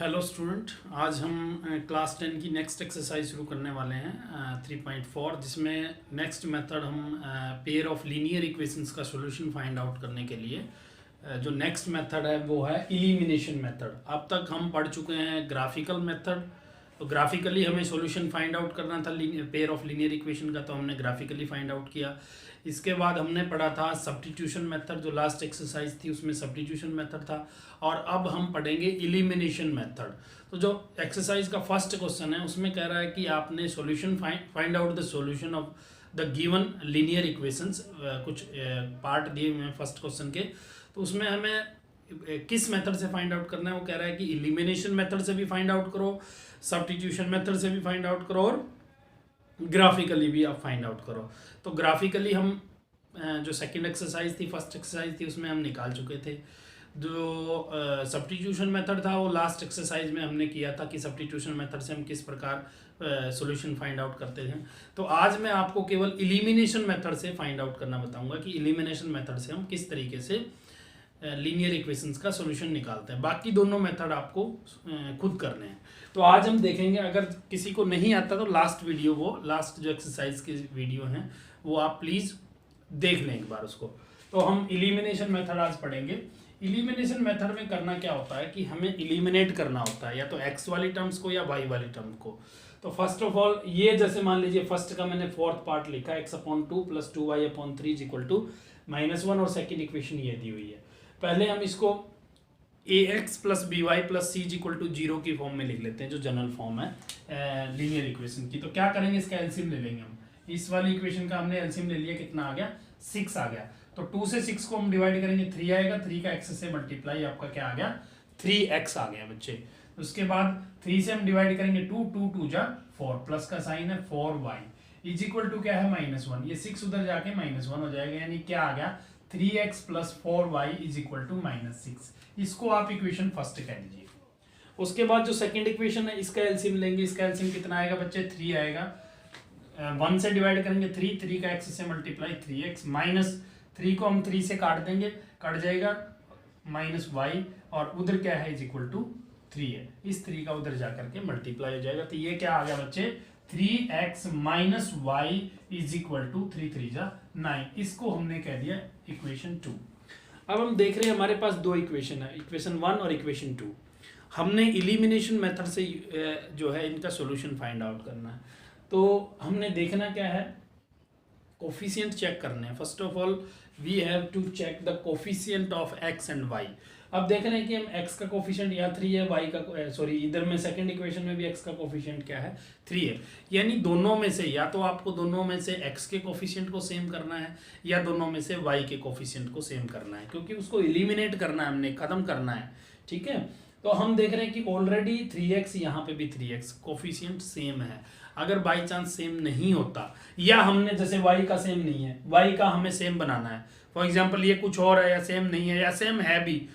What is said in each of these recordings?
Hello student, आज हम class 10 की नेक्स्ट एक्सरसाइज शुरू करने वाले हैं 3.4, जिसमें नेक्स्ट मेथड हम पेयर ऑफ लीनियर इक्वेशंस का सॉल्यूशन फाइंड आउट करने के लिए जो नेक्स्ट मेथड है वो है एलिमिनेशन मेथड। अब तक हम पढ़ चुके हैं ग्राफिकल मेथड। तो ग्राफिकली हमें सॉल्यूशन फाइंड आउट करना था पेयर ऑफ लीनियर इक्वेशन का, तो हमने ग्राफिकली फाइंड आउट किया। इसके बाद हमने पढ़ा था सब्स्टिट्यूशन मेथड, जो लास्ट एक्सरसाइज थी उसमें सब्स्टिट्यूशन मेथड था। और अब हम पढ़ेंगे एलिमिनेशन मेथड। तो जो एक्सरसाइज का फर्स्ट क्वेश्चन है उसमें कह रहा है कि आपने solution find out the solution of the given linear equations. कुछ पार्ट दिए हुए हैं फर्स्ट क्वेश्चन के, तो उसमें हमें किस मेथड से फाइंड आउट करना है। वो कह रहा है कि एलिमिनेशन मेथड से भी फाइंड आउट करो, सब्स्टिट्यूशन मेथड से भी फाइंड आउट करो और ग्राफिकली भी आप फाइंड आउट करो। तो ग्राफिकली हम जो सेकंड एक्सरसाइज थी, फर्स्ट एक्सरसाइज थी, उसमें हम निकाल चुके थे। जो सब्स्टिट्यूशन मेथड था वो लास्ट एक्सरसाइज में हमने किया था कि सब्स्टिट्यूशन मेथड से हम किस प्रकार सॉल्यूशन फाइंड आउट करते थे। तो आज मैं आपको केवल एलिमिनेशन मेथड से फाइंड आउट करना बताऊंगा कि एलिमिनेशन मेथड से हम किस तरीके से लीनियर इक्वेशंस का सॉल्यूशन निकालते हैं। बाकी दोनों मेथड आपको खुद करने हैं। तो आज हम देखेंगे, अगर किसी को नहीं आता तो लास्ट जो एक्सरसाइज की वीडियो हैं वो आप प्लीज़ देख लें एक बार उसको। तो हम एलिमिनेशन मेथड आज पढ़ेंगे। एलिमिनेशन मेथड में करना क्या होता है कि हमें एलिमिनेट करना होता है या तो एक्स वाली टर्म्स को या वाई वाली टर्म को। तो फर्स्ट ऑफ ऑल ये जैसे मान लीजिए फर्स्ट का मैंने फोर्थ पार्ट लिखा x/2 + 2y/3 = -1 और सेकेंड इक्वेशन ये दी हुई है। पहले हम इसको ax + by + c = 0 की फॉर्म में लिख लेते हैं, जो जनरल फॉर्म है लीनियर इक्वेशन की। तो क्या करेंगे, इसका एलसीएम ले लेंगे हम। इस वाली इक्वेशन का हमने एलसीएम ले लिया, कितना आ गया, 6 आ गया। तो 2 से 6 को हम डिवाइड करेंगे, 3 आएगा। 3 का x से मल्टीप्लाई, आपका क्या आ गया, 3x आ गया बच्चे। उसके बाद 3 से हम डिवाइड करेंगे 2, 2 2 जा 4, प्लस का साइन है 4y = क्या है, -1। ये 6 उधर जाके -1 हो जाएगा, यानी क्या आ गया, 3x + 4y = -6। इसको आप इक्वेशन फर्स्ट कह लीजिए। उसके बाद जो सेकंड इक्वेशन है इसका एलसीएम लेंगे। इसका एलसीएम कितना आएगा बच्चे, 3 आएगा। 1 से डिवाइड करेंगे 3 का x से मल्टीप्लाई 3x, -3 को हम 3 से काट देंगे, कट जाएगा -y, और उधर क्या है, =3 है। इस 3 का उधर जाकर के मल्टीप्लाई हो जाएगा। तो ये क्या आ गया बच्चे, 3x - y = 3 3 जा 9। इसको हमने कह दिया इक्वेशन 2। अब हम देख रहे हैं हमारे पास दो इक्वेशन है, इक्वेशन 1 और इक्वेशन 2। हमने एलिमिनेशन मेथड से जो है इनका सॉल्यूशन फाइंड आउट करना है। तो हमने देखना क्या है, कोफिशिएंट चेक करने हैं। First of all we have to check the coefficient of x and y। अब देख रहे हैं कि हम x का कोफिशिएंट या 3 है, y का सॉरी इधर में सेकंड इक्वेशन में भी x का कोफिशिएंट क्या है, 3 है। यानी दोनों में से या तो आपको दोनों में से x के कोफिशिएंट को सेम करना है या दोनों में से y के कोफिशिएंट को सेम करना है, क्योंकि उसको एलिमिनेट करना है, हमने खत्म करना है। ठीक है, तो हम देख रहे हैं कि ऑलरेडी 3x, यहाँ पे भी 3x, कोफिशिएंट सेम है। अगर बाई चांस सेम नहीं होता, या हमने जैसे y का सेम नहीं है, y का हमें सेम बनाना है। फॉर एग्जांपल ये कुछ और है या सेम नहीं है या सेम है भी,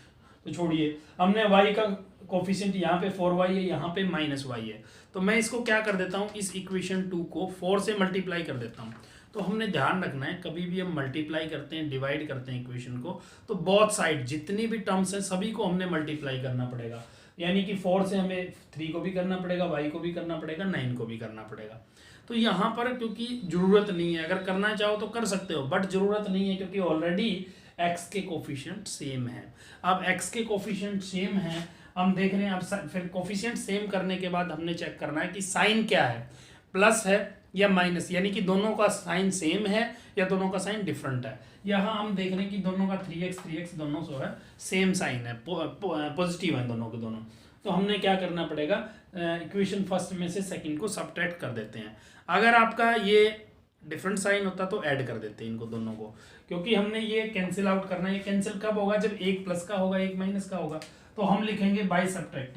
तो छोड़िए, हमने y का कोफिशिएंट यहाँ पे 4y है, यहाँ पे -y है। तो मैं इसको क्या कर देता हूँ, इस इक्वेशन 2 को 4 से मल्टीप्लाई कर देता हूँ। तो हमने ध्यान रखना है, कभी भी हम मल्टीप्लाई करते हैं, डिवाइड करते हैं इक्वेशन को, तो बोथ साइड जितनी भी टर्म्स हैं सभी को हमने मल्टीप्लाई करना पड़ेगा। यानी कि 4 से हमें 3 को भी करना पड़ेगा, y को भी करना पड़ेगा, 9 को भी करना पड़ेगा। तो यहाँ पर क्योंकि जरूरत नहीं है, अगर करना चाहो तो कर सकते हो, बट जरूरत नहीं है क्योंकि ऑलरेडी x के कोफिशिएंट सेम है। अब x के कोफिशिएंट सेम है, हम देख रहे हैं। अब फिर कोफिशिएंट सेम करने के बाद हमने चेक करना है कि साइन क्या है, प्लस है या माइनस, यानी कि दोनों का साइन सेम है या दोनों का साइन डिफरेंट है। यहाँ हम देख रहे हैं कि दोनों का 3x दोनों जो है सेम साइन है, पॉजिटिव है दोनों के दोनों। तो हमने क्या करना पड़ेगा, इक्वेशन फर्स्ट में से सेकंड को सब्ट्रैक्ट कर देते हैं। अगर आपका ये डिफरेंट साइन होता तो ऐड कर देते हैं इनको दोनों को, क्योंकि हमने ये कैंसिल आउट करना है। ये कैंसिल कब होगा, जब एक प्लस का होगा एक माइनस का होगा। तो हम लिखेंगे बाय सब्ट्रैक्ट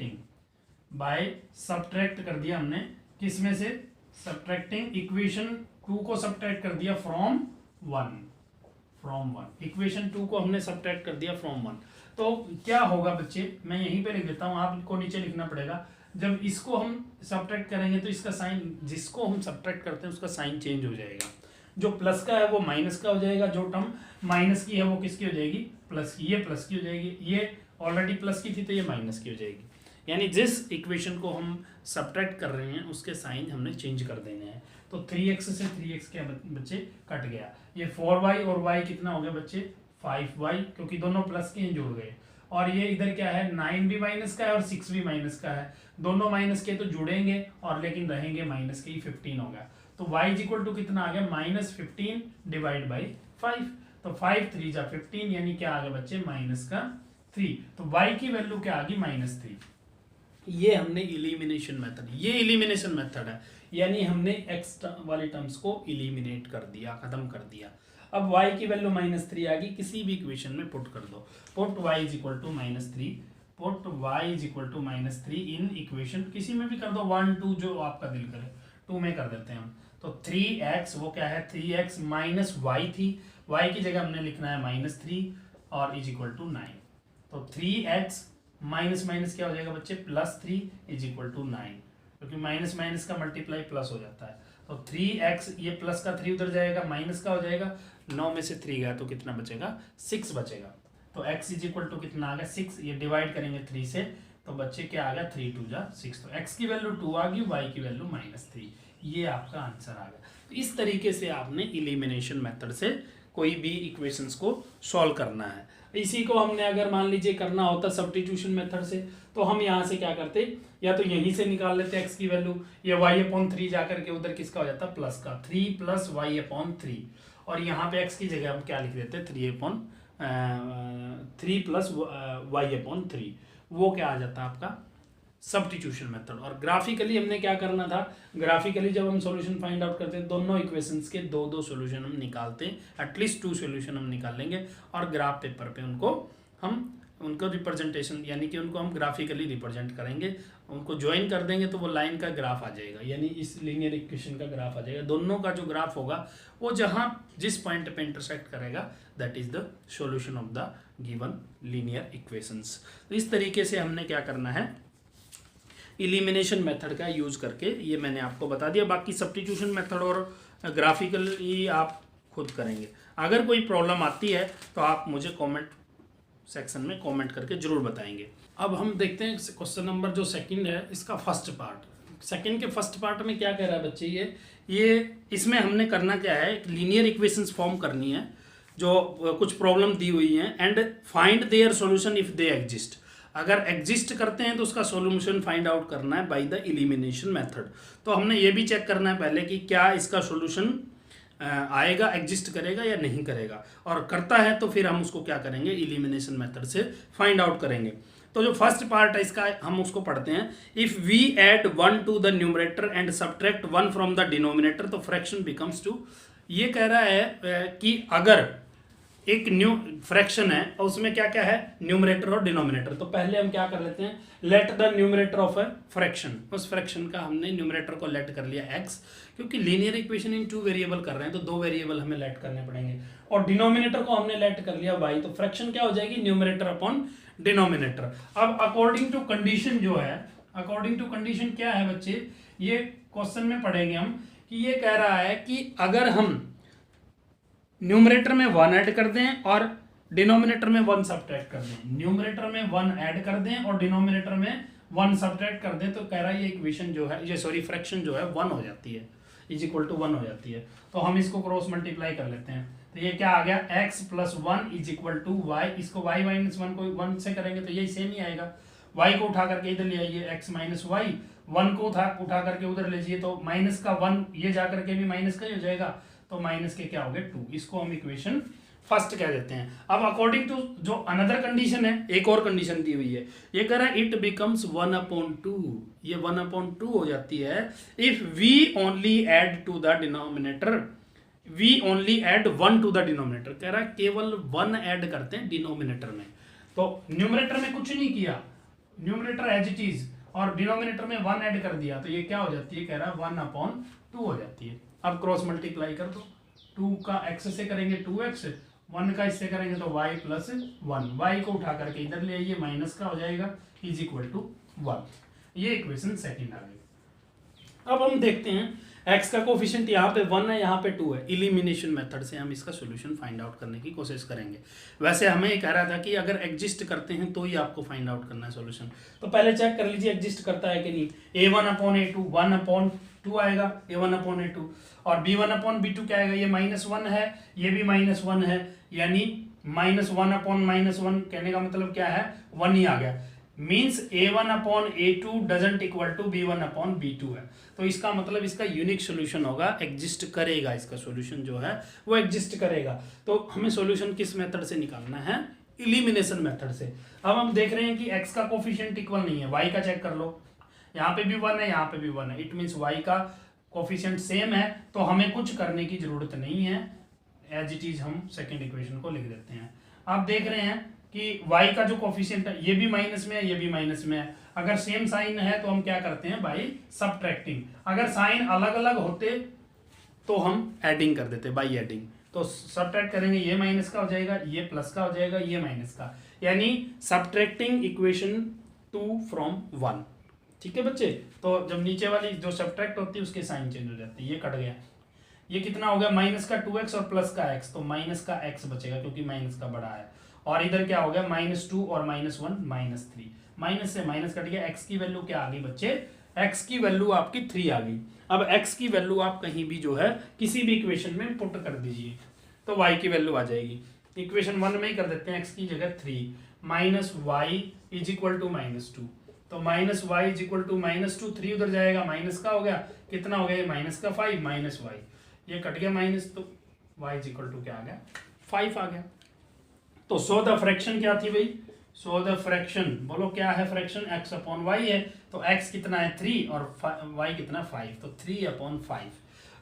कर दिया हमने, किस में से, सब्ट्रैक्टिंग इक्वेशन 2 को सब्ट्रैक्ट कर दिया फ्रॉम 1। इक्वेशन 2 को हमने सब्ट्रैक्ट कर दिया फ्रॉम 1। तो क्या होगा बच्चे, मैं यहीं पे लिख देता हूँ, आपको नीचे लिखना पड़ेगा। जब इसको हम सब्ट्रैक्ट करेंगे तो इसका साइन, जिसको हम सब्ट्रैक्ट करते हैं उसका साइन चेंज हो जाएगा। जो प्लस का है वो माइनस का हो जाएगा, जो टर्म माइनस की है वो किसकी हो जाएगी, प्लस की। ये प्लस की हो जाएगी, ये ऑलरेडी प्लस की थी तो ये माइनस की हो जाएगी। यानी जिस इक्वेशन को हम सब्ट्रैक्ट कर रहे हैं उसके साइन हमने चेंज कर देने हैं। तो 3x से 3x क्या बच्चे कट गया, ये 4y और y कितना हो गया बच्चे 5y, क्योंकि दोनों प्लस के हैं जुड़ गए। और ये इधर क्या है 9 भी माइनस का है और 6 भी माइनस का है, दोनों माइनस के तो जुड़ेंगे और लेकिन रहेंगे माइनस के ही, 15 होगा। तो y इक्वल टू कितना आ गया -15 डिवाइड बाई 5, तो 5 3 जा 15 यानी क्या आ गया बच्चे -3। तो y की वैल्यू क्या आ गई -3। ये हमने इलिमिनेशन मेथड, ये इलिमिनेशन मेथड है, यानी हमने x वाले टर्म्स को इलिमिनेट कर दिया, खत्म कर दिया। अब y की वैल्यू -3 आ गई, किसी भी इक्वेशन में पुट कर दो, put y equal to -3, put y equal to -3 in equation, किसी में भी कर दो 1 2 जो आपका दिल करे, 2 में कर देते हैं हम। तो 3x वो क्या है 3x माइनस y थी, y की जगह हमने लिखना है -3 और इक्वल टू 9। तो 3x माइनस माइनस क्या हो जाएगा बच्चे +3 इक्वल टू 9, क्योंकि माइनस माइनस का मल्टीप्लाई प्लस हो जाता है। तो 3x ये प्लस का 3 उधर जाएगा, माइनस का हो जाएगा, 9 में से 3 गया तो कितना बचेगा 6 बचेगा। तो x इक्वल टू कितना आ गया 6, ये डिवाइड करेंगे 3 से तो बच्चे क्या आ गया 3 2 जा 6। तो x की वैल्यू 2 आ गई, y की वैल्यू -3, ये आपका आंसर आ गया। तो इस तरीके से आपने इलिमिनेशन मेथड से कोई भी इक्वेशंस को सॉल्व करना है। इसी को हमने अगर मान लीजिए करना होता सब्स्टिट्यूशन मेथड से, तो हम यहाँ से क्या करते, या तो यहीं से निकाल लेते x की वैल्यू, ये y/3 जाकर के उधर किसका हो जाता प्लस का 3 + y/3, और यहाँ पे x की जगह हम क्या लिख देते 3 + y/3, वो क्या आ जाता आपका सब्स्टिट्यूशन मेथड। और ग्राफिकली हमने क्या करना था, ग्राफिकली जब हम सॉल्यूशन फाइंड आउट करते हैं दोनों इक्वेशंस के दो दो सॉल्यूशन हम निकालते हैं, एटलीस्ट 2 सॉल्यूशन हम निकाल लेंगे और ग्राफ पेपर पे उनको रिप्रेजेंटेशन यानी कि उनको हम ग्राफिकली रिप्रेजेंट करेंगे, उनको ज्वाइन कर देंगे तो वो लाइन का ग्राफ आ जाएगा, यानी इस लीनियर इक्वेशन का ग्राफ आ जाएगा। दोनों का जो ग्राफ होगा वो जहाँ जिस पॉइंट पे इंटरसेक्ट करेगा that is the solution of the given linear equations. तो इस तरीके से हमने क्या करना है, इलिमिनेशन मेथड का यूज करके, ये मैंने आपको बता दिया। बाकी सब्स्टिट्यूशन मेथड और ग्राफिकली आप खुद करेंगे। अगर कोई प्रॉब्लम आती है तो आप मुझे कमेंट सेक्शन में कमेंट करके जरूर बताएंगे। अब हम देखते हैं क्वेश्चन नंबर जो सेकंड है इसका फर्स्ट पार्ट। सेकंड के फर्स्ट पार्ट में क्या कह रहा है बच्चे, ये इसमें हमने करना क्या है, लीनियर इक्वेशंस फॉर्म करनी है जो कुछ प्रॉब्लम दी हुई हैं, and find their solution if they exist. अगर एग्जिस्ट करते हैं तो उसका सॉल्यूशन फाइंड आउट करना है बाय द इलिमिनेशन मेथड। तो हमने ये भी चेक करना है पहले कि क्या इसका सॉल्यूशन आएगा, एग्जिस्ट करेगा या नहीं करेगा, और करता है तो फिर हम उसको क्या करेंगे इलिमिनेशन मेथड से फाइंड आउट करेंगे। तो जो फर्स्ट पार्ट है इसका हम उसको पढ़ते हैं। If we add 1 to the numerator and subtract 1 from the denominator तो फ्रैक्शन बिकम्स 2। ये कह रहा है कि अगर एक न्यू फ्रैक्शन है और उसमें क्या क्या है न्यूमरेटर और डिनोमिनेटर, तो पहले हम क्या कर लेते हैं, let the numerator of a fraction, उस फ्रैक्शन का हमने न्यूमरेटर को लेट कर लिया x, क्योंकि लीनियर इक्वेशन इन 2 वेरिएबल कर रहे हैं तो 2 वेरिएबल हमें लेट करने पड़ेंगे, और डिनोमिनेटर को हमने लेट कर लिया y, तो फ्रैक्शन क्या हो जाएगी न्यूमरेटर अपॉन डिनोमिनेटर। अब अकॉर्डिंग टू कंडीशन जो है, अकॉर्डिंग टू कंडीशन क्या है बच्चे, ये क्वेश्चन में पढ़ेंगे हम कि ये कह रहा है कि अगर हम न्यूमरेटर में 1 ऐड कर दें और डिनोमिनेटर में 1 सब्ट्रैक्ट कर दें, न्यूमरेटर में 1 ऐड कर दें और डिनोमिनेटर में 1 सब्ट्रैक्ट कर दें, तो कह रहा है ये इक्वेशन जो है, ये सॉरी फ्रैक्शन जो है 1 हो जाती है, इज इक्वल टू 1 हो जाती है। तो हम इसको क्रॉस मल्टीप्लाई कर लेते हैं, तो ये क्या आ गया x + 1 is equal to y, इसको y - 1 को 1 से करेंगे तो यही सेम ही आएगा, y को उठा करके इधर ले आइए x - y, 1 को उठा करके उधर ले जाइए तो माइनस का 1 ये जा करके भी माइनस का ही हो जाएगा, तो माइनस के क्या हो गए 2, इसको हम इक्वेशन फर्स्ट कह देते हैं। अब अकॉर्डिंग टू जो अनदर कंडीशन है, एक और कंडीशन दी हुई है, ये कह रहा है इट बिकम्स 1/2, ये 1/2 हो जाती है if we only add to the denominator, we only add 1 to the denominator, कह रहा है केवल 1 ऐड करते हैं डिनोमिनेटर में, तो न्यूमरेटर में कुछ नहीं किया, न्यूमरेटर एज इट इज, और डिनोमिनेटर में 1 ऐड कर दिया, तो ये क्या हो जाती है, कह रहा है 1/2 हो जाती है। अब क्रॉस मल्टीप्लाई कर दो, 2 का x से करेंगे 2x, 1 का इससे करेंगे तो y + 1, y को उठा करके इधर ले आइए माइनस का हो जाएगा इज इक्वल टू 1। ये इक्वेशन सेकंड आ गई। अब हम देखते हैं x का कोफिशिएंट यहाँ पे 1 है, यहाँ पे 2 है। इलिमिनेशन मेथड से हम इसका सॉल्यूशन फाइंड आउट करने की कोशिश करेंगे। वैसे हमें ये कह रहा था कि अगर एग्जिस्ट करते हैं तो ही आपको फाइंड आउट करना है सॉल्यूशन। तो पहले चेक कर लीजिए एग्जिस्ट करता है कि नहीं। a1/a2 1/2 आएगा a1/a2, और b1/b2 क्या आएगा, ये -1 है, ये भी -1 है, यानी -1/-1 कहने का मतलब क्या है, 1 ही आ गया। Means a1/a2 doesn't equal to b1/b2 है। तो इसका मतलब इसका यूनिक सोल्यूशन होगा, एग्जिस्ट करेगा, इसका सोल्यूशन जो है वो एग्जिस्ट करेगा। तो हमें सोल्यूशन किस मेथड से निकालना है, इलिमिनेशन मेथड से। अब हम देख रहे हैं कि x का कोफिशिएंट इक्वल नहीं है, y का चेक कर लो, यहाँ पे भी 1 है, यहाँ पे भी 1 है, इट मीन्स y का कोफिशिएंट सेम है, तो हमें कुछ करने की जरूरत नहीं है, एज इट इज हम सेकेंड इक्वेशन को लिख देते हैं। आप देख रहे हैं कि y का जो कोफिशिएंट है ये भी माइनस में है, ये भी माइनस में है। अगर सेम साइन है तो हम क्या करते हैं, बाय सबट्रैक्टिंग। अगर साइन अलग अलग होते तो हम एडिंग कर देते, बाय एडिंग। तो सबट्रैक्ट करेंगे, ये माइनस का हो जाएगा, ये प्लस का हो जाएगा, ये माइनस का, यानी सबट्रैक्टिंग इक्वेशन 2 from 1। ठीक है बच्चे, तो जब नीचे वाली जो सबट्रैक्ट होती है उसके साइन चेंज हो जाते हैं। ये कट गया, ये कितना हो गया, माइनस का 2x और प्लस का x, तो माइनस का x बचेगा क्योंकि माइनस का बड़ा है। और इधर क्या हो गया, -2 और -1 -3, माइनस से माइनस कट गया, x की वैल्यू क्या आ गई बच्चे, x की वैल्यू आपकी 3 आ गई। अब x की वैल्यू आप कहीं भी जो है किसी भी इक्वेशन में पुट कर दीजिए तो y की वैल्यू आ जाएगी। इक्वेशन 1 में ही कर देते हैं, x की जगह 3 -y = -2, तो -y = -2, 3 उधर जाएगा, माइनस का हो गया, कितना हो गया, ये माइनस का 5 -y, ये कट गया माइनस, तो y = क्या आ गया, 5 आ गया। तो सो द फ्रैक्शन क्या थी भाई, सो द फ्रैक्शन, बोलो क्या है फ्रैक्शन, x/y है, तो x कितना है 3 और y कितना 5, तो 3/5।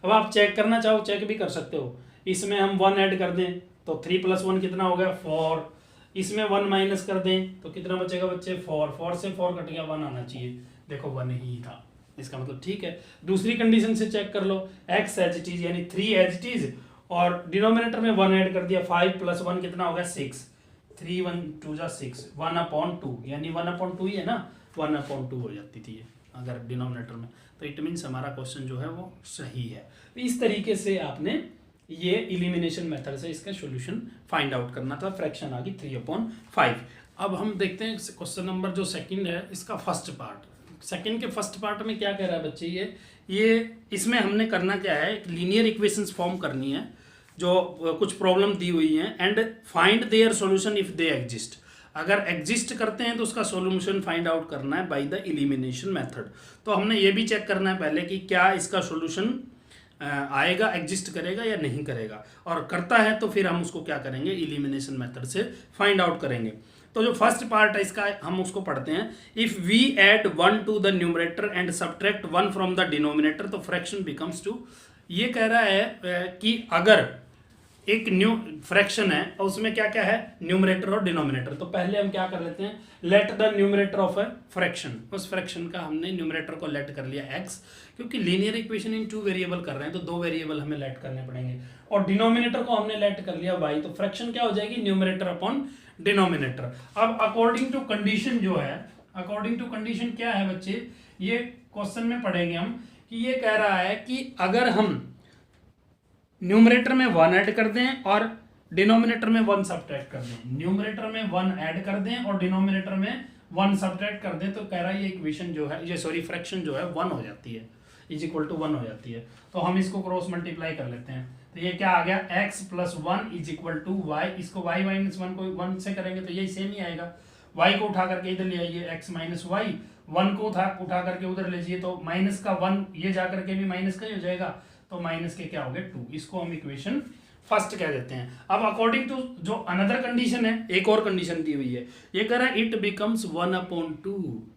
अब आप चेक करना चाहो चेक भी कर सकते हो, इसमें हम 1 ऐड कर दें तो 3 + 1 कितना हो गया 4, इसमें 1 माइनस कर दें तो कितना बचेगा बच्चे 4, 4 से 4 कट गया, 1 आना चाहिए, देखो 1 ही था, इसका मतलब ठीक है। दूसरी कंडीशन से चेक कर लो, x एज इट इज यानी 3 एज इट इज, और डिनोमिनेटर में 1 ऐड कर दिया, 5 + 1 कितना होगा 6, 3 1 2 6, 1/2, यानी 1/2 ही है ना, 1/2 हो जाती थी ये अगर डिनोमिनेटर में, तो इट मीन्स हमारा क्वेश्चन जो है वो सही है। तो इस तरीके से आपने ये इलिमिनेशन मेथड से इसका सॉल्यूशन फाइंड आउट करना था, फ्रैक्शन आ गई 3/5। अब हम देखते हैं क्वेश्चन नंबर जो सेकंड है इसका फर्स्ट पार्ट। सेकंड के फर्स्ट पार्ट में क्या कह रहा है बच्चे, ये इसमें हमने करना क्या है, लीनियर इक्वेशंस फॉर्म करनी है जो कुछ प्रॉब्लम दी हुई हैं, and find their solution if they exist. अगर एग्जिस्ट करते हैं तो उसका सॉल्यूशन फाइंड आउट करना है बाय द इलिमिनेशन मेथड। तो हमने ये भी चेक करना है पहले कि क्या इसका सॉल्यूशन आएगा, एग्जिस्ट करेगा या नहीं करेगा, और करता है तो फिर हम उसको क्या करेंगे, इलिमिनेशन मेथड से फाइंड आउट करेंगे। तो जो फर्स्ट पार्ट है इसका हम उसको पढ़ते हैं, if we add 1 to the numerator and subtract 1 from the denominator तो फ्रैक्शन बिकम्स 2। ये कह रहा है कि अगर एक न्यू फ्रैक्शन है और उसमें क्या क्या है, न्यूमरेटर और डिनोमिनेटर, तो पहले हम क्या कर लेते हैं, let the numerator of a fraction, उस फ्रैक्शन का हमने न्यूमरेटर को लेट कर लिया x, क्योंकि लीनियर इक्वेशन इन 2 वेरिएबल कर रहे हैं तो 2 वेरिएबल हमें लेट करने पड़ेंगे, और डिनोमिनेटर को हमने लेट कर लिया y, तो फ्रैक्शन क्या हो जाएगी, न्यूमरेटर अपॉन डिनोमिनेटर। अब अकॉर्डिंग टू कंडीशन जो है, अकॉर्डिंग टू कंडीशन क्या है बच्चे, ये क्वेश्चन में पढ़ेंगे हम कि ये कह रहा है कि अगर हम न्यूमरेटर में 1 ऐड कर दें और डिनोमिनेटर में 1 सब्ट्रैक्ट कर दें, न्यूमरेटर में 1 ऐड कर दें और डिनोमिनेटर में 1 सब्ट्रैक्ट कर दें, तो कह रहा है ये इक्वेशन जो है, ये सॉरी फ्रैक्शन जो है 1 हो जाती है, = 1 हो जाती है। तो हम इसको क्रॉस मल्टीप्लाई कर लेते हैं, तो ये क्या आ गया, x + 1 = y, इसको y - 1 को 1 से करेंगे तो यही सेम ही आएगा, y को उठा करके इधर ले आइए, x - y, 1 को उठा करके उधर ले जाइए, तो माइनस का 1 ये जा करके भी माइनस का ही हो जाएगा, तो माइनस के क्या हो गए 2, इसको हम इक्वेशन फर्स्ट कह देते हैं। अब अकॉर्डिंग टू जो अनदर कंडीशन है, एक और कंडीशन दी हुई है, ये कह रहा है इट बिकम्स 1/2,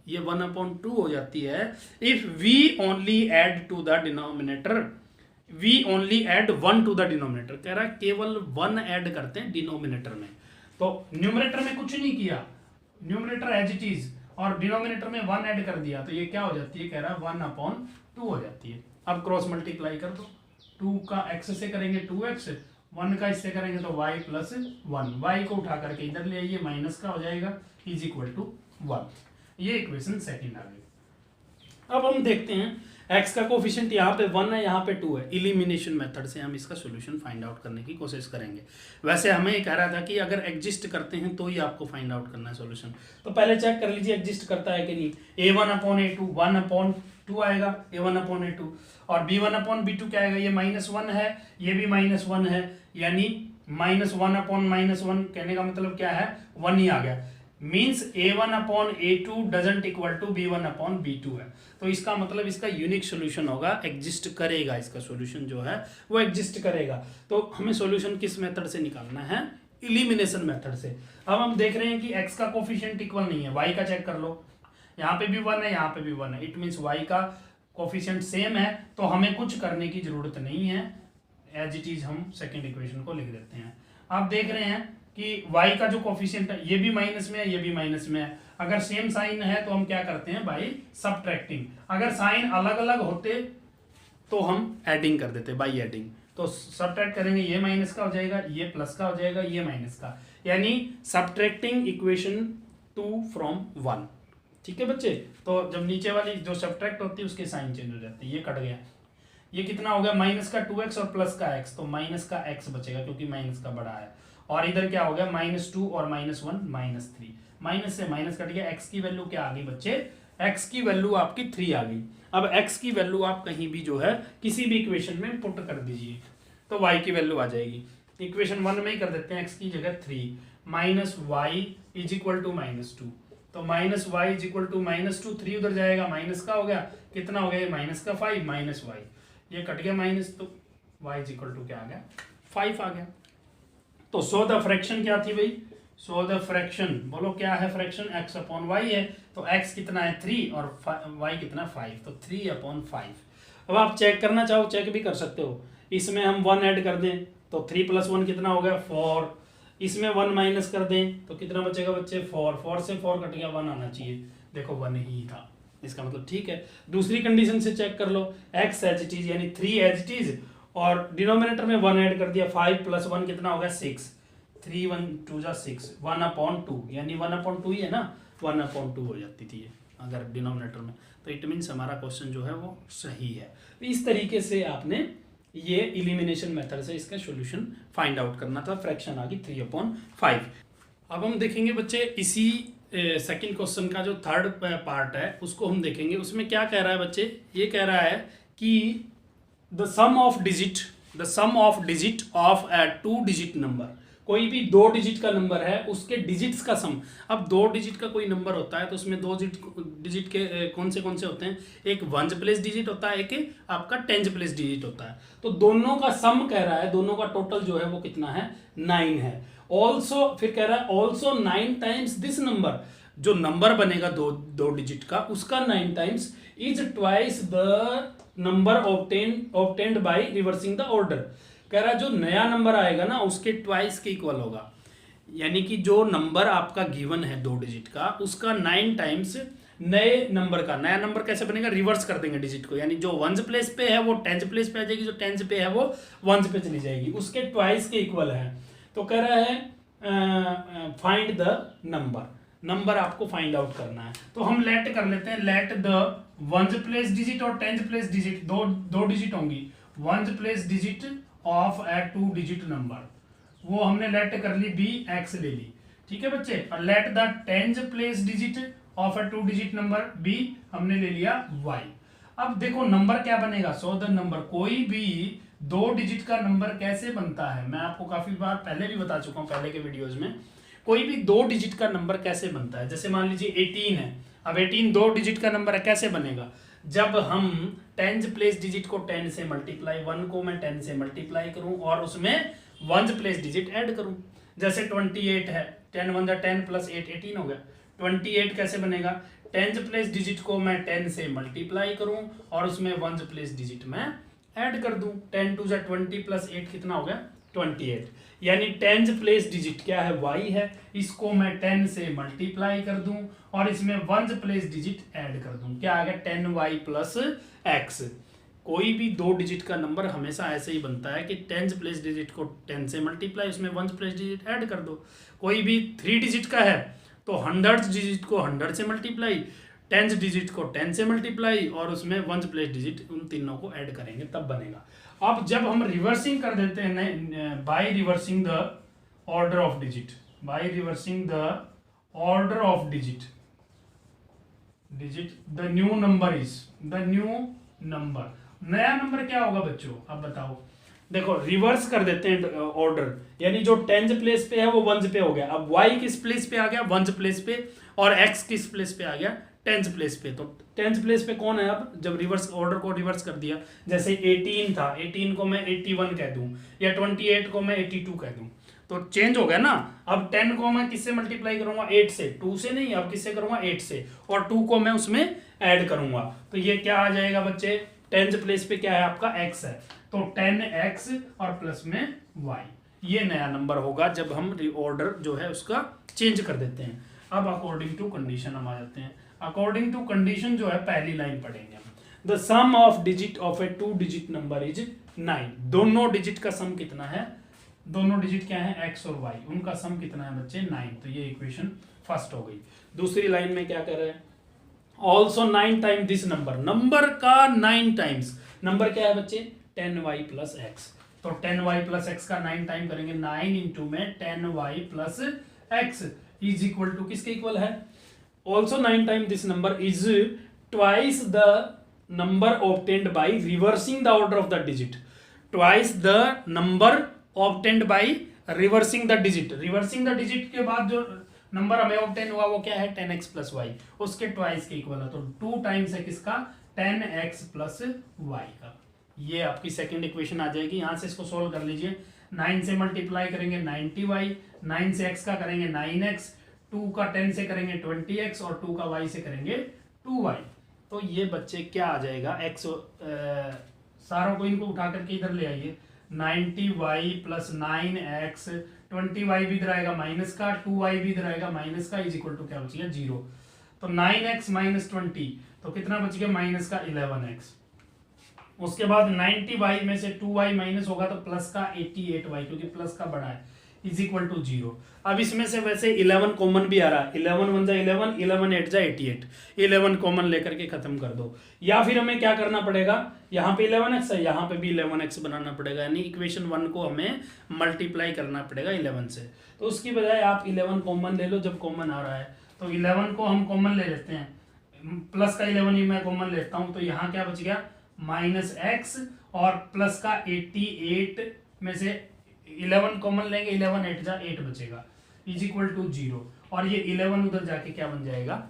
ये 1/2 हो जाती है if we only add to the denominator, we only add 1 to the denominator, कह रहा है केवल 1 ऐड करते हैं डिनोमिनेटर में, तो न्यूमरेटर में कुछ नहीं किया, न्यूमरेटर एज इट इज, और डिनोमिनेटर में 1 ऐड कर दिया, तो ये क्या हो जाती है, कह रहा है 1/2 हो जाती है। अब क्रॉस मल्टीप्लाई कर दो, 2 का x से करेंगे 2x, 1 का इससे करेंगे तो y + 1, y को उठा करके इधर ले आइए, माइनस का हो जाएगा = 1, ये इक्वेशन सेकंड आ गई। अब हम देखते हैं एक्स का कोफिशिएंट यहाँ पे 1 है, यहाँ पे 2 है। इलिमिनेशन मेथड से हम इसका सोल्यूशन फाइंड आउट करने की कोशिश करेंगे। वैसे हमें ये कह रहा था कि अगर एग्जिस्ट करते हैं तो ही आपको फाइंड आउट करना है सोल्यूशन। तो पहले चेक कर लीजिए एग्जिस्ट करता है कि नहीं। a1/a2 1/2 आएगा a1/a2, और b1/b2 क्या आएगा, ये -1 है, ये भी -1 है, यानी -1/-1 कहने का मतलब क्या है, 1 ही आ गया। Means a1/a2 doesn't equal to b1/b2 है। तो इसका मतलब इसका यूनिक सोल्यूशन होगा, एग्जिस्ट करेगा, इसका सोल्यूशन जो है वो एग्जिस्ट करेगा। तो हमें सोल्यूशन किस मेथड से निकालना है, इलिमिनेशन मेथड से। अब हम देख रहे हैं कि x का कोफिशिएंट इक्वल नहीं है, y का चेक कर लो, यहाँ पे भी 1 है, यहाँ पे भी 1 है, इट मीन्स y का कोफिशिएंट सेम है, तो हमें कुछ करने की जरूरत नहीं है, एज इट इज हम सेकेंड इक्वेशन को लिख देते हैं। आप देख रहे हैं कि y का जो कोफिशिएंट है ये भी माइनस में है, ये भी माइनस में है। अगर सेम साइन है तो हम क्या करते हैं बाई सबट्रैक्टिंग। अगर साइन अलग अलग होते तो हम एडिंग कर देते बाई एडिंग। तो सबट्रैक्ट करेंगे, ये माइनस का हो जाएगा, ये प्लस का हो जाएगा, ये माइनस का, यानी सबट्रैक्टिंग इक्वेशन 2 from 1। ठीक है बच्चे, तो जब नीचे वाली जो सबट्रैक्ट होती है उसके साइन चेंज हो जाते हैं। ये कट गया, ये कितना हो गया, माइनस का 2x और प्लस का x, तो माइनस का x बचेगा क्योंकि माइनस का बड़ा है। और इधर क्या हो गया, -2 और -1 -3, माइनस से माइनस कट गया, x की वैल्यू क्या आ गई बच्चे, x की वैल्यू आपकी 3 आ गई। अब x की वैल्यू आप कहीं भी जो है किसी भी इक्वेशन में पुट कर दीजिए तो y की वैल्यू आ जाएगी। इक्वेशन 1 में ही कर देते हैं, x की जगह 3 -y इज इक्वल टू -2, तो -y इज इक्वल टू -2, 3 उधर जाएगा, माइनस का हो गया, कितना हो गया, माइनस का 5 माइनस y, ये कट गया माइनस, तो y इज इक्वल टू क्या आ गया, 5 आ गया। तो सो द फ्रैक्शन क्या थी भाई, सो द फ्रैक्शन बोलो क्या है, फ्रैक्शन x/y है, तो x कितना है 3 और y कितना 5, तो 3/5। अब आप चेक करना चाहो चेक भी कर सकते हो, इसमें हम 1 ऐड कर दें तो 3 + 1 कितना हो गया 4, इसमें 1 माइनस कर दें तो कितना बचेगा बच्चे 4, 4 से 4 कट गया, 1 आना चाहिए, देखो 1 ही था, इसका मतलब ठीक है। दूसरी कंडीशन से चेक कर लो, x एज इट इज यानी 3 एज इट इज, और डिनोमिनेटर में 1 ऐड कर दिया, 5 + 1 कितना हो गया 6, 3 1 2 जा 6, 1/2 यानी 1/2 ही है ना, 1/2 हो जाती थी ये अगर डिनोमिनेटर में, तो इट मीन्स हमारा क्वेश्चन जो है वो सही है। इस तरीके से आपने ये इलिमिनेशन मेथड से इसका सॉल्यूशन फाइंड आउट करना था, फ्रैक्शन आ गई 3/5। अब हम देखेंगे बच्चे इसी सेकंड क्वेश्चन का जो थर्ड पार्ट है उसको हम देखेंगे। उसमें क्या कह रहा है बच्चे, ये कह रहा है कि the sum of digit of a 2 digit number, कोई भी 2 डिजिट का नंबर है उसके डिजिट्स का सम। अब 2 डिजिट का कोई नंबर होता है तो उसमें 2 डिजिट के कौन से होते हैं, एक 1th प्लेस डिजिट होता है, एक आपका 10th प्लेस डिजिट होता है, तो दोनों का सम कह रहा है, दोनों का टोटल जो है वो कितना है 9 है। ऑल्सो फिर कह रहा है ऑल्सो 9 टाइम्स दिस नंबर, जो नंबर बनेगा दो डिजिट का उसका 9 times is twice the number obtained by reversing the order. कह रहा है जो नया नंबर आएगा ना उसके ट्वाइस के इक्वल होगा, यानी कि जो नंबर आपका गिवन है 2 डिजिट का उसका 9 टाइम्स नए नंबर का। नया नंबर कैसे बनेगा, रिवर्स कर देंगे डिजिट को, यानी जो 1th प्लेस पे है वो 10th प्लेस पे आ जाएगी, जो 10th पे है वो 1th पे चली जाएगी, उसके ट्वाइस के इक्वल है। तो कह रहा है फाइंड द नंबर आपको फाइंड आउट करना है। तो हम लेट कर लेते हैं, let the 1th place digit और 10th प्लेस डिजिट, दो डिजिट होंगी, 1th place digit of a 2 digit number, वो हमने लेट कर ली b x ले ली, ठीक है बच्चे। और let the 10th place digit of a 2 digit number b हमने ले लिया y। अब देखो नंबर क्या बनेगा, सो द नंबर, कोई भी 2 डिजिट का नंबर कैसे बनता है, मैं आपको काफी बार पहले भी बता चुका हूं पहले के वीडियोज में। कोई भी 2 डिजिट का नंबर कैसे बनता है, जैसे मान लीजिए 18 है, अब 18 2 डिजिट का नंबर है, कैसे बनेगा, जब हम 10th प्लेस डिजिट को 10 से मल्टीप्लाई, 1 को मैं 10 से मल्टीप्लाई करूं और उसमें 1th प्लेस डिजिट ऐड करूं। जैसे 28 है, 10 1 10 + 8 18 हो गया। 28 कैसे बनेगा, 10th प्लेस डिजिट को मैं 10 से मल्टीप्लाई करूं और उसमें 1th प्लेस डिजिट मैं ऐड कर दूं, 10 2 20 + 8 कितना हो गया 28, यानी 10th प्लेस डिजिट क्या है y है, इसको मैं 10 से मल्टीप्लाई कर दूं और इसमें 1th प्लेस डिजिट ऐड कर दूं, क्या आ गया 10y + x। कोई भी 2 डिजिट का नंबर हमेशा ऐसे ही बनता है कि 10th प्लेस डिजिट को 10 से मल्टीप्लाई, उसमें 1th प्लेस डिजिट ऐड कर दो। कोई भी 3 डिजिट का है तो 100th डिजिट को 100 से मल्टीप्लाई, टेंथ डिजिट को 10 से मल्टीप्लाई और उसमें वंस प्लेस डिजिट, उन तीनों को ऐड करेंगे तब बनेगा। अब जब हम रिवर्सिंग कर देते हैं bye reversing the order of digit, bye reversing the order of digit the new number is, the new number, नया नंबर क्या होगा बच्चों अब बताओ। देखो रिवर्स कर देते हैं ऑर्डर, यानी जो 10th प्लेस पे है वो 1st पे हो गया, अब y किस प्लेस पे आ गया 1st प्लेस पे, और x किस प्लेस पे आ गया 10th प्लेस पे। तो 10th प्लेस पे कौन है अब, जब रिवर्स ऑर्डर को रिवर्स कर दिया, जैसे 18 था, 18 को मैं 81 कह दूं, या 28 को मैं 82 कह दूं, तो चेंज हो गया ना। अब 10 को मैं किससे मल्टीप्लाई करूंगा 8 से, 2 से नहीं, अब किससे करूंगा 8 से, और 2 को मैं उसमें ऐड करूंगा, तो ये क्या आ जाएगा बच्चे, 10th प्लेस पे क्या है आपका x है, तो 10x और प्लस में y, ये नया नंबर होगा जब हम ऑर्डर जो है उसका चेंज कर देते हैं। अब अकॉर्डिंग टू कंडीशन हम आ जाते हैं। अकॉर्डिंग टू कंडीशन जो है पहली लाइन पढ़ेंगे हम, the sum of digit of a 2 digit number is 9। दोनों डिजिट का सम कितना है, दोनों डिजिट क्या है x और y, उनका सम कितना है बच्चे 9, तो ये इक्वेशन फर्स्ट हो गई। दूसरी लाइन में क्या कर रहे हैं, also 9 time this number, number का 9 टाइम्स, नंबर क्या है बच्चे 10y प्लस x, तो 10y प्लस x का 9 टाइम करेंगे, 9 इंटू में 10y plus x is equal to किसके इक्वल है, also 9 time this number is twice the number obtained by reversing the order of the digit, twice the number obtained by reversing the digit, reversing the digit के बाद जो number हमें obtain हुआ वो क्या है 10x प्लस y, उसके twice के इक्वल है, तो 2 टाइम्स है किसका 10x प्लस y का। ये आपकी सेकंड इक्वेशन आ जाएगी। यहां से इसको सोल्व कर लीजिए, 9 से मल्टीप्लाई करेंगे 90y, 9 से x का करेंगे 9x, 2 का 10 से करेंगे 20x, और 2 का y से करेंगे 2y, तो ये बच्चे क्या आ जाएगा x, सारों को इनको उठा करके इधर ले आइए, 90y प्लस 9x, 20y भी इधर आएगा माइनस का, 2y भी इधर आएगा माइनस का, इज इक्वल टू क्या बचेगा 0, तो 9x माइनस 20, तो कितना बच गया माइनस का 11x। उसके बाद 90y में से 2y माइनस होगा तो प्लस का 88y, क्योंकि प्लस का बड़ा है, इज इक्वल टू 0। अब इसमें से वैसे 11 कॉमन भी आ रहा है, 11 1 जा 11, 11 8 जा 88, 11 कॉमन लेकर के खत्म कर दो, या फिर हमें क्या करना पड़ेगा, यहाँ पे 11x है, यहाँ पे भी 11x बनाना पड़ेगा, यानी इक्वेशन 1 को हमें मल्टीप्लाई करना पड़ेगा 11 से। तो उसकी बजाय आप 11 कॉमन ले लो, जब कॉमन आ रहा है तो 11 को हम कॉमन ले लेते हैं, प्लस का 11 ही मैं कॉमन लेता हूँ, तो यहाँ क्या बच गया माइनस एक्स, और प्लस का 88 में से 11 कॉमन लेंगे, 11 8 जा 8 बचेगा, इज इक्वल टू 0, और ये 11 उधर जाके क्या बन जाएगा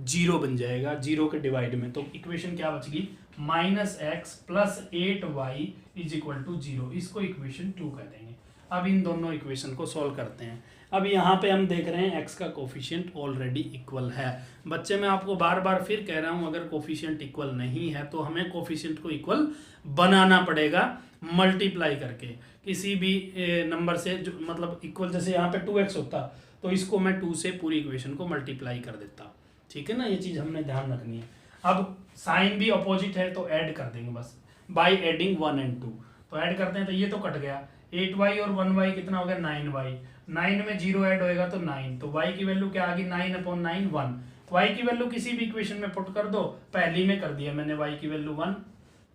0 बन जाएगा, 0 के डिवाइड में, तो इक्वेशन क्या बच गई minus x plus 8y is equal to 0, इसको इक्वेशन 2 कह देंगे। अब इन दोनों इक्वेशन को सॉल्व करते हैं। अब यहाँ पे हम देख रहे हैं x का कोफिशिएंट ऑलरेडी इक्वल है। बच्चे मैं आपको बार बार फिर कह रहा हूँ, अगर कोफिशिएंट इक्वल नहीं है तो हमें कोफिशिएंट को इक्वल बनाना पड़ेगा मल्टीप्लाई करके किसी भी नंबर से, जो मतलब इक्वल, जैसे यहाँ पे 2x होता तो इसको मैं 2 से पूरी इक्वेशन को मल्टीप्लाई कर देता, ठीक है ना, ये चीज़ हमने ध्यान रखनी है। अब साइन भी अपोजिट है तो ऐड कर देंगे बस, बाई एडिंग 1 and 2, तो ऐड करते हैं तो ये तो कट गया, 8y और 1y कितना हो गया 9y, 9 में 0 ऐड होएगा तो 9, तो y की वैल्यू क्या आ गई 9/9 1, y की वैल्यू किसी भी इक्वेशन में पुट कर दो, पहली में कर दिया मैंने y की वैल्यू 1,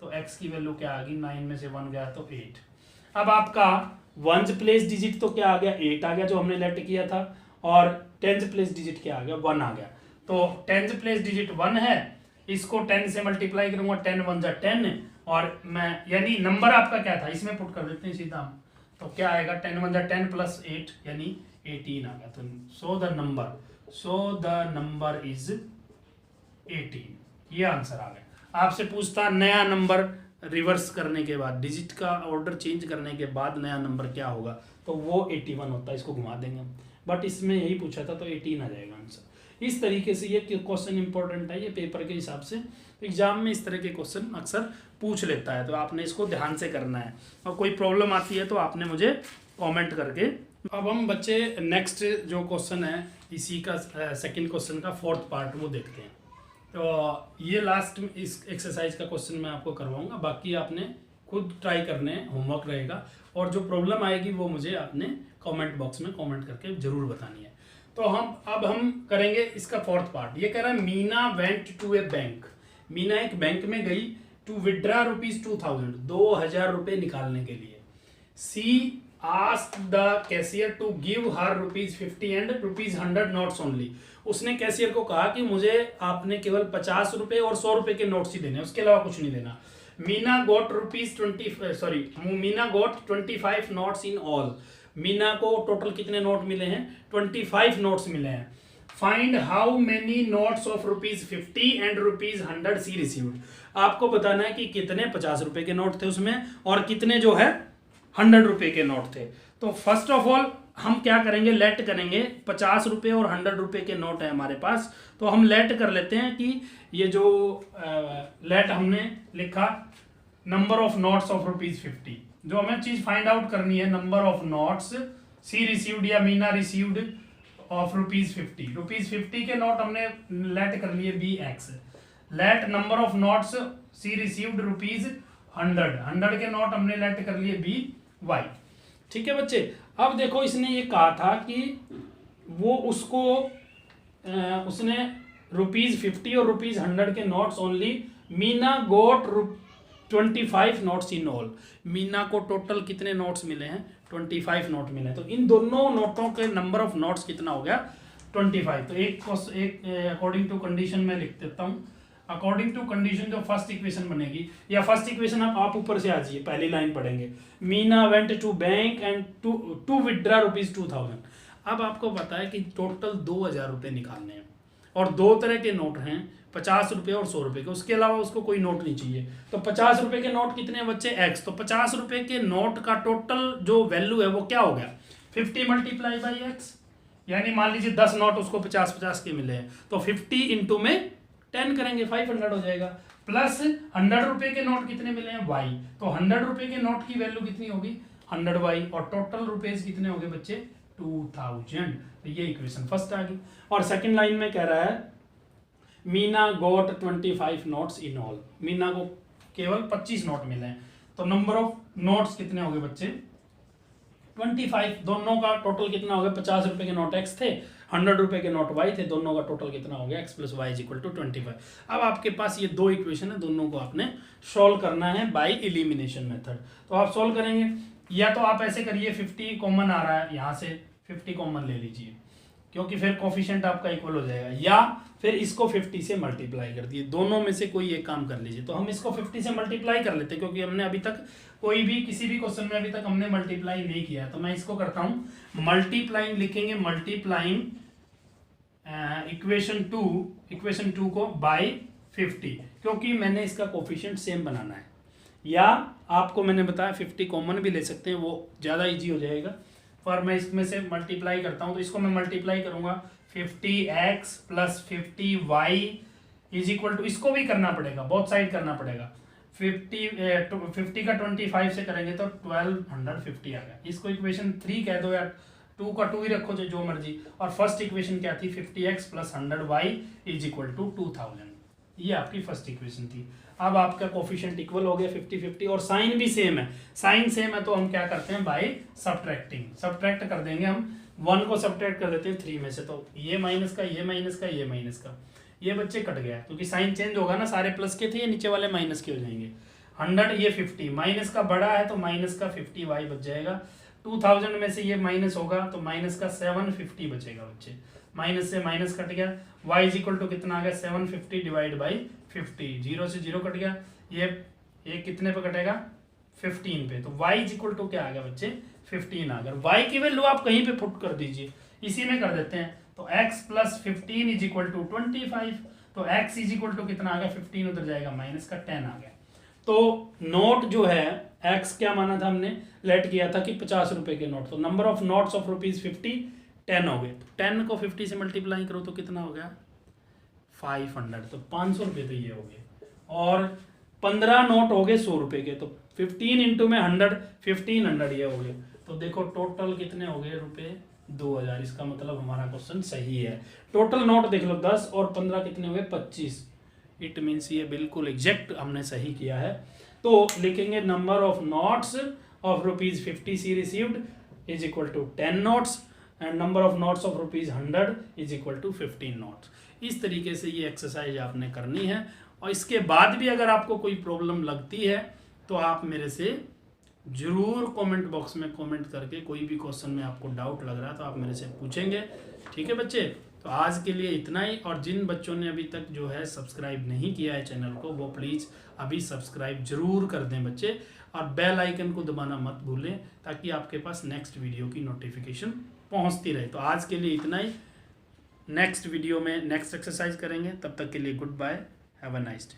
तो x की वैल्यू क्या आ गई 9 में से 1 गया तो 8। अब आपका 1th प्लेस डिजिट तो क्या आ गया 8 आ गया जो हमने लेट किया था, और 10th प्लेस डिजिट क्या आ गया 1 आ गया, तो 10th प्लेस डिजिट 1 है, इसको 10 से मल्टीप्लाई करूंगा, 10 1 जा 10, और मैं यानी नंबर आपका क्या था इसमें पुट कर देते हैं सीधा हम, तो क्या आएगा 10 1 जा 10 प्लस 8 यानी 18 आ गया, तो सो द नंबर इज 18, ये आंसर आ गया। आपसे पूछता नया नंबर रिवर्स करने के बाद, डिजिट का ऑर्डर चेंज करने के बाद नया नंबर क्या होगा, तो वो 81 होता है, इसको घुमा देंगे हम, बट इसमें यही पूछा था तो 18 आ जाएगा आंसर। इस तरीके से ये क्वेश्चन इंपॉर्टेंट है, ये पेपर के हिसाब से एग्जाम में इस तरह के क्वेश्चन अक्सर पूछ लेता है, तो आपने इसको ध्यान से करना है, और कोई प्रॉब्लम आती है तो आपने मुझे कमेंट करके। अब हम बच्चे नेक्स्ट जो क्वेश्चन है इसी का सेकंड क्वेश्चन का 4th पार्ट वो देखते हैं। तो ये लास्ट इस एक्सरसाइज का क्वेश्चन मैं आपको करवाऊंगा, बाकी आपने खुद ट्राई करने, होमवर्क रहेगा, और जो प्रॉब्लम आएगी वो मुझे आपने कमेंट बॉक्स में कमेंट करके ज़रूर बतानी है। तो अब हम करेंगे इसका फोर्थ पार्ट। ये कह रहा है Meena went to a bank, Meena एक बैंक में गई टू विड्रा ₹2000, 2000 रुपए निकालने के लिए। She asked the cashier to give her ₹50 and ₹100 notes only. उसने कैशियर को कहा कि मुझे आपने केवल 50 रुपए और 100 रुपए के नोट्स ही देने, उसके अलावा कुछ नहीं देना। मीना गोट Meena got 25 notes in all. Meena को टोटल कितने नोट मिले हैं? 25 नोट्स मिले हैं। Find how many notes of ₹50 and ₹100 she received. आपको बताना है कि कितने 50 रुपए के नोट थे उसमें और कितने जो है 100 रुपए के नोट थे। तो फर्स्ट ऑफ ऑल हम क्या करेंगे, लेट करेंगे। 50 रुपए और 100 रुपए के नोट है हमारे पास, तो हम लेट कर लेते हैं कि ये जो लेट हमने लिखा नंबर ऑफ नोट्स ऑफ ₹50, जो हमें चीज फाइंड आउट करनी है number of notes she received या मीना रिसीव्ड ऑफ ₹50। ₹50 के नोट हमने लेट कर लिए BX। Let number of notes she received ₹100 के नोट हमने लेट कर लिए BY। ठीक है बच्चे। अब देखो इसने ये कहा था कि वो उसको उसने ₹50 और ₹100 के notes only. Meena got 25 notes in all. Meena को टोटल कितने नोट्स मिले हैं? 25 नोट मिले हैं। तो इन दोनों नोटों के नंबर ऑफ नोट्स कितना हो गया? 25। तो एक अकॉर्डिंग टू कंडीशन में लिख देता हूँ। अकॉर्डिंग टू कंडीशन जो फर्स्ट इक्वेशन बनेगी, या फर्स्ट इक्वेशन आप ऊपर से आ जाइए, पहली लाइन पढ़ेंगे। Meena went to bank and to withdraw ₹2000। अब आपको पता है कि टोटल 2000 रुपये निकालने हैं और दो तरह के नोट हैं, 50 रुपये और 100 रुपये के। उसके अलावा उसको कोई नोट नहीं चाहिए। तो 50 रुपये के नोट कितने बच्चे? X। तो 50 रुपये के नोट का टोटल जो वैल्यू है वो क्या हो गया? 50 मल्टीप्लाई बाई X। यानी मान लीजिए 10 नोट उसको 50-50 के मिले हैं, तो 50 इंटू में 10 करेंगे 500 हो जाएगा। प्लस 100 रुपए के नोट कितने मिले हैं? Y। तो 100 रुपए के नोट की वैल्यू कितनी होगी? 100Y। और टोटल रुपीज कितने हो गए बच्चे? 2000। तो ये इक्वेशन फर्स्ट आ गई। और सेकंड लाइन में कह रहा है Meena got 25 notes in all. Meena को केवल 25 नोट मिले हैं। तो नंबर ऑफ नोट्स कितने हो गए बच्चे? 25। दोनों का टोटल कितना हो गया? 50 रुपए के नोट X थे, 100 रुपए के नोट Y थे। दोनों का टोटल कितना हो गया? X + Y = 25। अब आपके पास ये दो इक्वेशन है, दोनों को आपने सॉल्व करना है बाय एलिमिनेशन मेथड। तो आप सॉल्व करेंगे, या तो आप ऐसे करिए, 50 कॉमन आ रहा है, यहाँ से 50 कॉमन ले लीजिए क्योंकि फिर कोफिशिएंट आपका इक्वल हो जाएगा, या फिर इसको 50 से मल्टीप्लाई कर दिए। दोनों में से कोई एक काम कर लीजिए। तो हम इसको 50 से मल्टीप्लाई कर लेते हैं क्योंकि हमने अभी तक कोई भी किसी भी क्वेश्चन में अभी तक हमने मल्टीप्लाई नहीं किया। तो मैं इसको करता हूं मल्टीप्लाइंग, लिखेंगे मल्टीप्लाइंग इक्वेशन 2 को बाय 50, क्योंकि मैंने इसका कोफिशिएंट सेम बनाना है। या आपको मैंने बताया 50 कॉमन भी ले सकते हैं, वो ज़्यादा इजी हो जाएगा। पर मैं इसमें से मल्टीप्लाई करता हूं, तो इसको मैं मल्टीप्लाई करूंगा 50x + 50y = इसको भी करना पड़ेगा, बोथ साइड करना पड़ेगा। 50 का 25 से करेंगे तो 1250 आ गया। इसको इक्वेशन 3 कह दो, या 2 का 2 ही रखो, जो मर्जी। और फर्स्ट इक्वेशन क्या थी? 50x + 100y = 2000। ये आपकी फर्स्ट इक्वेशन थी। अब आपका कोफिशिएंट इक्वल हो गया 50-50, और साइन भी सेम है। साइन सेम है तो हम क्या करते हैं? बाय सब्ट्रैक्टिंग, सब्ट्रैक्ट कर देंगे हम। 1 को सब्ट्रैक्ट कर देते हैं 3 में से, तो ये माइनस का, ये माइनस का, ये माइनस का, ये बच्चे कट गया क्योंकि साइन चेंज होगा ना। सारे प्लस के थे, ये नीचे वाले माइनस के हो जाएंगे। 100, ये 50, माइनस का बड़ा है तो माइनस का 50y बच जाएगा। 2000 में से ये माइनस होगा तो माइनस का 750 बचेगा बच्चे। माइनस से माइनस कट गया। y = कितना आ गया? 750 डिवाइड बाई 50। 0 से 0 कट गया। ये कितने पे कटेगा? 15 पे। तो y = क्या आ गया बच्चे? 15 आ गया। y की वैल्यू आप कहीं पे पुट कर दीजिए, इसी में कर देते हैं। तो x + 15 = 25। तो x = कितना आ गया? 15 उधर जाएगा, माइनस का 10 आ गया। तो नोट जो है x क्या माना था हमने? लेट किया था कि 50 रुपए के नोट। तो नंबर ऑफ नोट्स ऑफ ₹50 10 हो गए। 10 को 50 से मल्टीप्लाई करो तो कितना हो गया? 500। तो 500 रुपये तो ये हो गए। और 15 नोट हो गए 100 रुपये के, तो 15 इंटू में 100, 1500 ये हो गए। तो देखो टोटल कितने हो गए रुपए? 2000। इसका मतलब हमारा क्वेश्चन सही है। टोटल नोट देख लो 10 और 15 कितने हो गए? 25। इट मीन्स ये बिल्कुल एग्जैक्ट हमने सही किया है। तो लिखेंगे number of notes of ₹50 she received = 10 notes. And number of notes of ₹100 is equal to 15 notes. इस तरीके से ये एक्सरसाइज आपने करनी है। और इसके बाद भी अगर आपको कोई प्रॉब्लम लगती है तो आप मेरे से ज़रूर कमेंट बॉक्स में कमेंट करके, कोई भी क्वेश्चन में आपको डाउट लग रहा है तो आप मेरे से पूछेंगे। ठीक है बच्चे, तो आज के लिए इतना ही। और जिन बच्चों ने अभी तक जो है सब्सक्राइब नहीं किया है चैनल को, वो प्लीज़ अभी सब्सक्राइब जरूर कर दें बच्चे, और बेल आइकन को दबाना मत भूलें ताकि आपके पास नेक्स्ट वीडियो की नोटिफिकेशन पहुंचती रहे। तो आज के लिए इतना ही। नेक्स्ट वीडियो में नेक्स्ट एक्सरसाइज करेंगे, तब तक के लिए good bye, have a nice day.